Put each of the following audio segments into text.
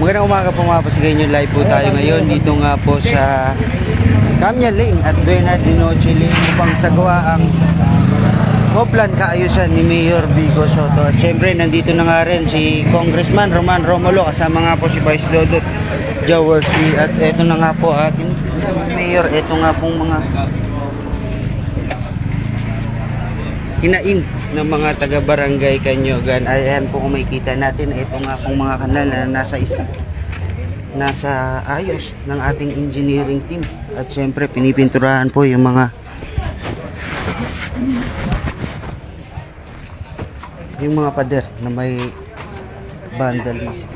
Magandang umaga po mga pasigay, live po tayo ngayon dito nga po sa Camia Lane at Buena de Noche Lane upang sagawa ang Copland kaayusan ni Mayor Vico Soto. At syempre nandito na nga rin si Congressman Roman Romulo, kasama nga po si Vice Dodot Jaworski. At eto na nga po ating Mayor, eto nga pong mga hinain ng mga taga-barangay Kanyogan. Ayan po kung makikita natin, ito nga pong mga kanal na nasa ayos ng ating engineering team. At syempre pinipinturahan po yung mga pader na may vandalism.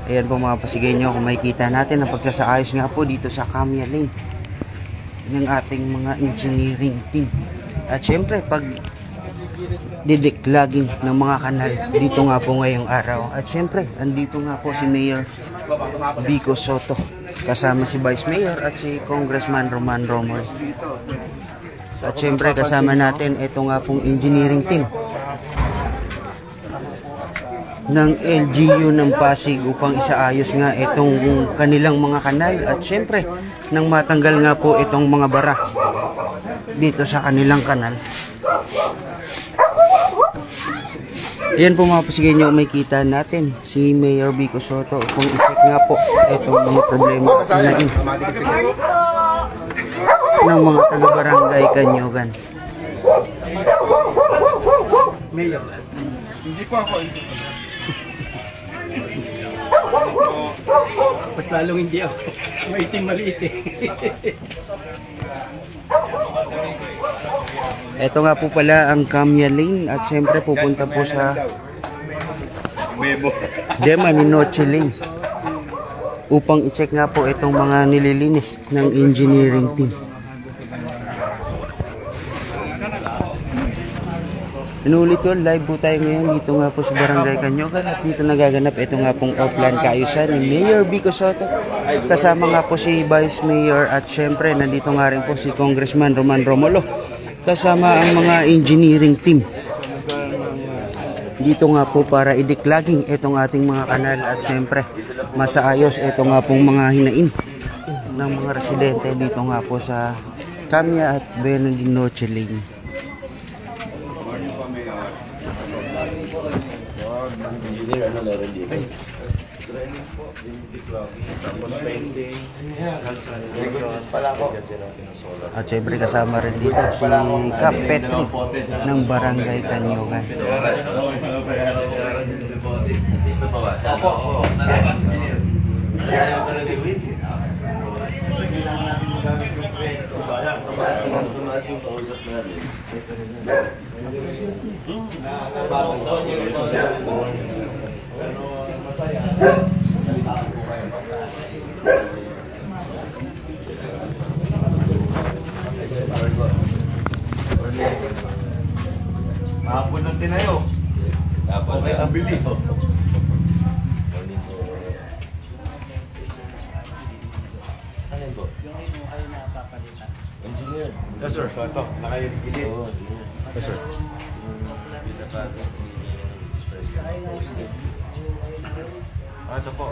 Ayan po mga pasigay nyo, kung makikita natin ang pagsasaayos nga po dito sa Camia Lane ng ating mga engineering team. At syempre pag dideclogging ng mga kanal dito nga po ngayong araw. At syempre andito nga po si Mayor Vico Soto kasama si Vice Mayor at si Congressman Roman Romulo. At syempre kasama natin ito nga pong engineering team ng LGU ng Pasig upang isaayos nga itong kanilang mga kanal. At syempre nang matanggal nga po itong mga bara dito sa kanilang kanal. Ayan po mga pasigay nyo, may kita natin si Mayor Vico Soto upang i-check nga po itong mga problema ng mga taga-barangay Kanyogan. Mayor, hindi po ako. Mas lalong hindi ako. Maitim maliit eh. Ito nga po pala ang Camia Lane at syempre pupunta po sa Buena de Noche Lane upang i-check nga po itong mga nililinis ng engineering team. Inulit ko, live po tayo ngayon dito nga po sa Barangay Kanyogan at dito nagaganap ito nga pong Copland kaayusan ni Mayor Vico Soto. Kasama nga po si Vice Mayor at syempre nandito nga rin po si Congressman Roman Romulo. Kasama ang mga engineering team. Dito nga po para i-declogging itong ating mga kanal at syempre masaayos ito nga pong mga hinain ng mga residente dito nga po sa Camia at Buena de Noche Lane. At syempre kasama rin dito si Kap Petri ng Barangay Kanyogan. Hapon ng tinayo. Okay, ang bilis. Engineer. Yes, sir. Ito, nakayagilid. Yes, sir. Ito po.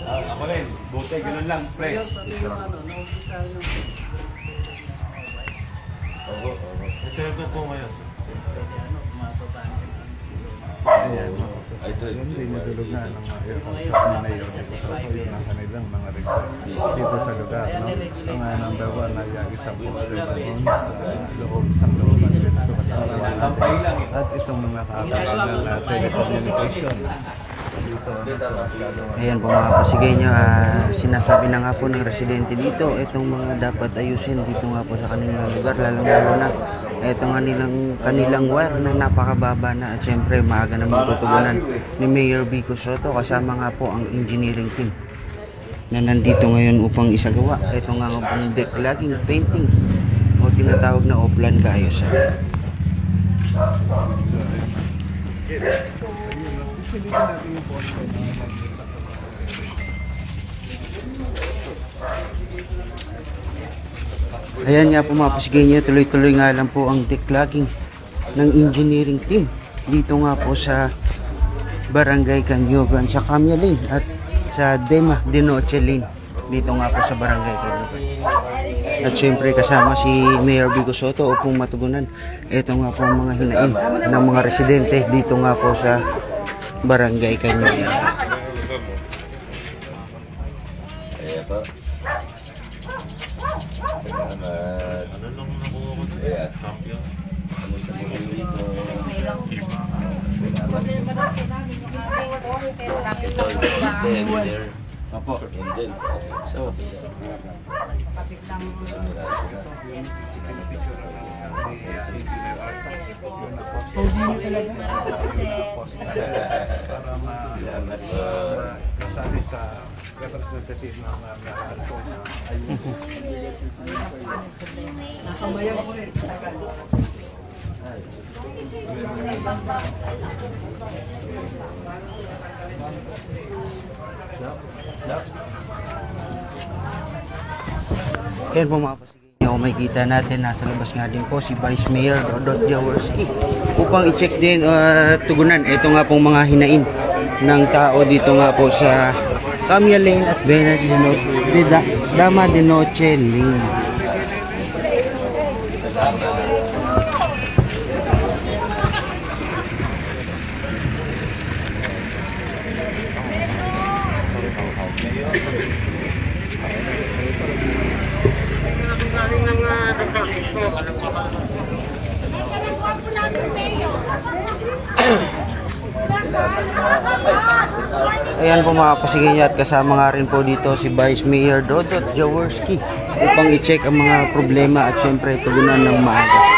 Ako rin, buti, ganun lang, fresh. Ito po ngayon. Ito yung dinudulog na ng aircraft ni Mayor Vico Soto yung nasa nilang mga request dito sa lugar. No? Ang number one na yung isang poster sa loob, isang looban dito sa Batangas. At itong mga kakalagan na telecommunication. Ayan po mga pasigay nyo, sinasabi na nga po ng residente dito itong mga dapat ayusin dito nga po sa kanilang lugar, lalo na itong kanilang wire na napakababa na. At syempre maaga na magtutugunan ni Mayor Vico Soto kasama nga po ang engineering team na nandito ngayon upang isagawa ito nga pong declogging, painting o tinatawag na Copland kaayusan. Ayan nga po mga pasigay tuloy-tuloy nga lang po ang declogging ng engineering team dito nga po sa Barangay Canyogan sa Camia Lane at sa Dema de Noche Lane dito nga po sa Barangay Canyogan. At syempre kasama si Mayor Vico Soto upang matugunan ito nga po ang mga hinain ng mga residente dito nga po sa Barangay Canyogan. Ano nung nakuha ko sa champion? Ano sa mga dito? Ito, engineer. Apo. Angel. So, Nasabi sa representative ng lahat ko na ayun. Ayan po mga pasigay nyo, may kita natin nasa labas nga din po si Vice Mayor Dodot Jaworski upang i-check din tugunan ito nga pong mga hinain ng tao dito nga po sa Camia Lane at Dama de Noche Lane. Ayan po mga pasigay nyo at kasama nga rin po dito si Vice Mayor Dodot Jaworski upang i-check ang mga problema at syempre tugunan ng maaga.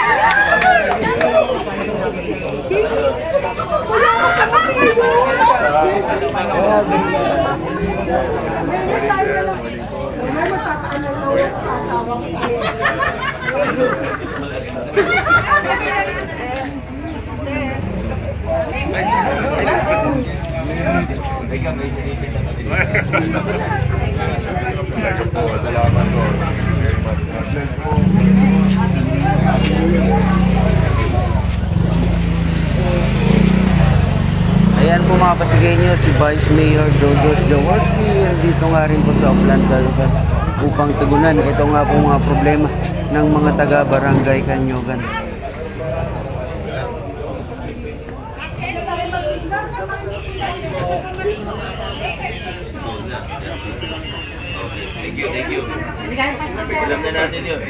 Ayan po mga pasigay nyo, si Vice Mayor Dodot Jaworski dito nga rin po sa Upland Galusan upang tugunan ito nga po mga problema ng mga taga Barangay Canyogan. thank you. Alam na natin yun.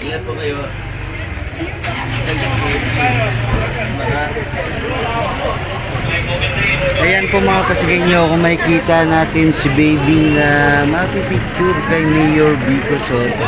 Ingat po kayo. Ayan po mga pasigay nyo, kung makikita natin si baby na mapipicture kay Mayor Vico Soto.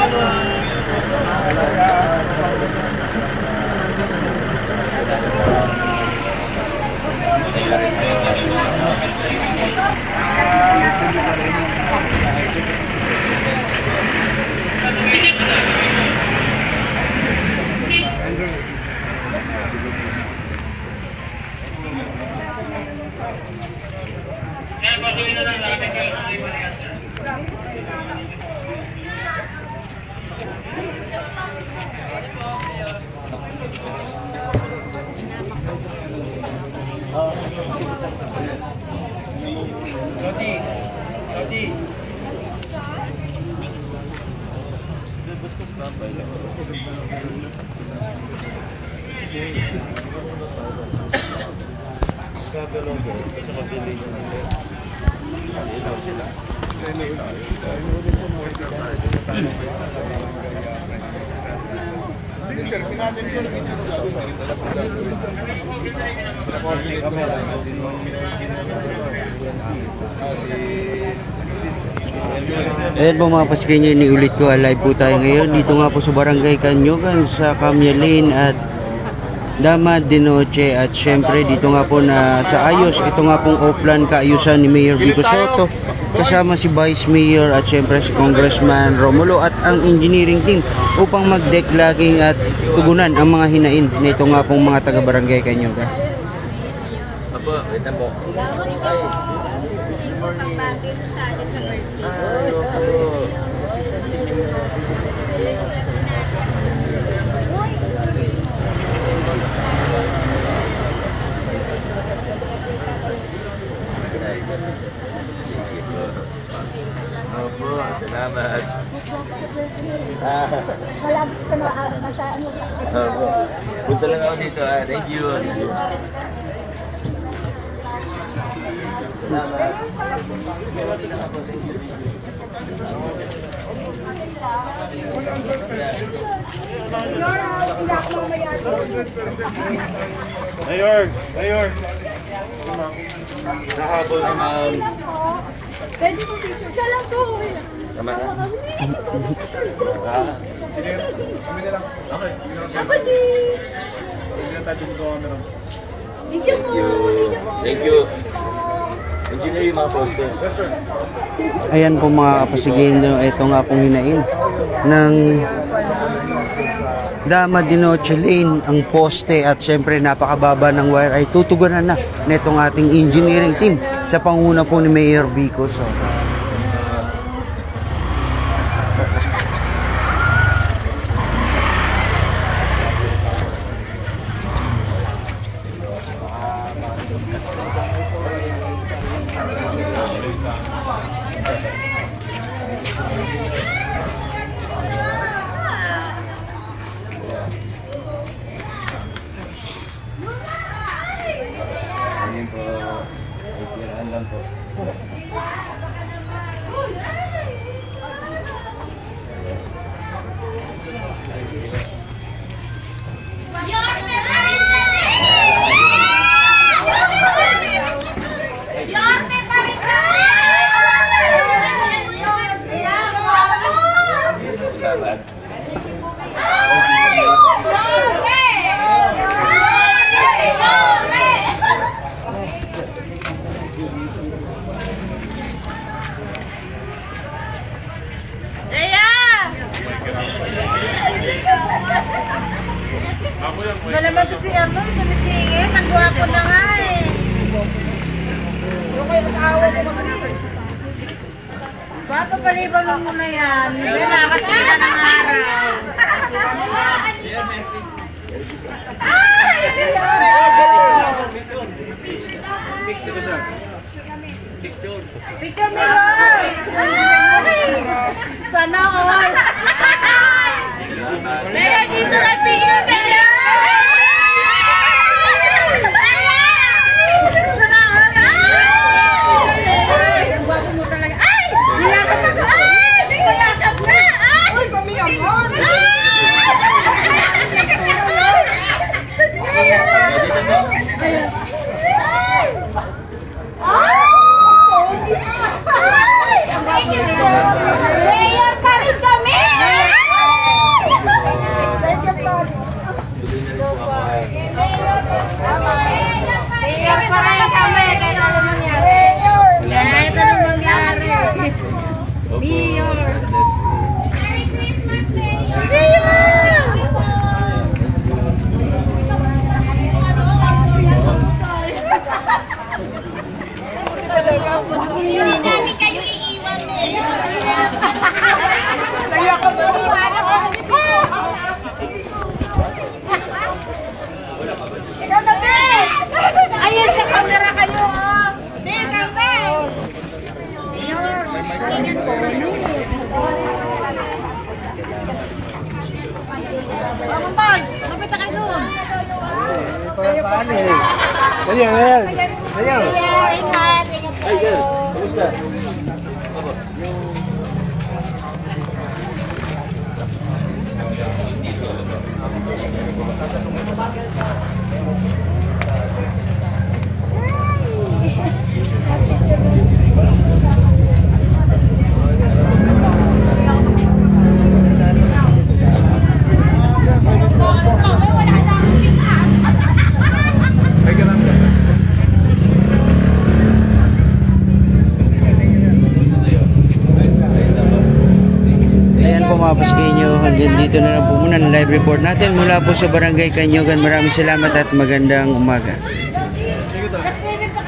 Lodi. Ayan po mga pasigay nyo, iniulit ko, live po tayo ngayon dito nga po sa Barangay Canyogan sa Camia Lane at Dama de Noche at syempre dito nga po na sa ayos ito nga pong Upland kaayusan ni Mayor Vico Soto kasama si Vice Mayor at syempre si Congressman Romulo at ang engineering team upang mag-declogging at tugunan ang mga hinain nito nga pong mga taga-barangay Kanyuga. Apo, wait na po. Opo, salamat. Wala sa masaan mo. Opo. Punta lang ako dito. Thank you. Mayor! Mayor! Nahabol na ma'am. Pwede mo picture. Siya lang to. Tama na. Kami na lang. Okay. Ako di. Hindi na tayo dito camera. Thank you po. Thank you. Engineer yung mga poster. Yes, sir. Ayan po mga kapasigenyo, ito nga pong hinain ng Dama de Noche Lane, ang poste at syempre napakababa ng wire ay tutugunan na nitong ating engineering team sa panguna po ni Mayor Vico Soto. Ayun po. Itiraan lang po. Salamat. Malaman to si Erno, sumisingit. Ang gwapo na nga eh. Yung kayo asawa mo mag-reach. Baka palibang mo na yan. Hindi nakakasira ng araw. Picture mo yun! Sana all! Kaya dito ka picture kayo! Sana all! Ay! Ang gwapo mo talaga! Ay! Niyakap ako! Ay! Mayakap na! Ay! Pamiyamon! Mayor pa rin kami! Mayor pa rin kami! Kahit ano mangyari. Kahit ano mangyari. Mayor! Merry Christmas, Mayor! Hindi namin kayo iiwan eh. Kaya ka ba? Ikaw na, Ben! Ayan siya, camera kayo, oh! Ben, kami! Ingat po. Bang! Kapit na kayo! Ayan, ayan. Ayan. Ingat! Ingat po! Ay, sir. Kumusta? hanggang dito na lang po muna ang live report natin mula po sa Barangay Kanyogan. Maraming salamat at magandang umaga. Tapos pwede pa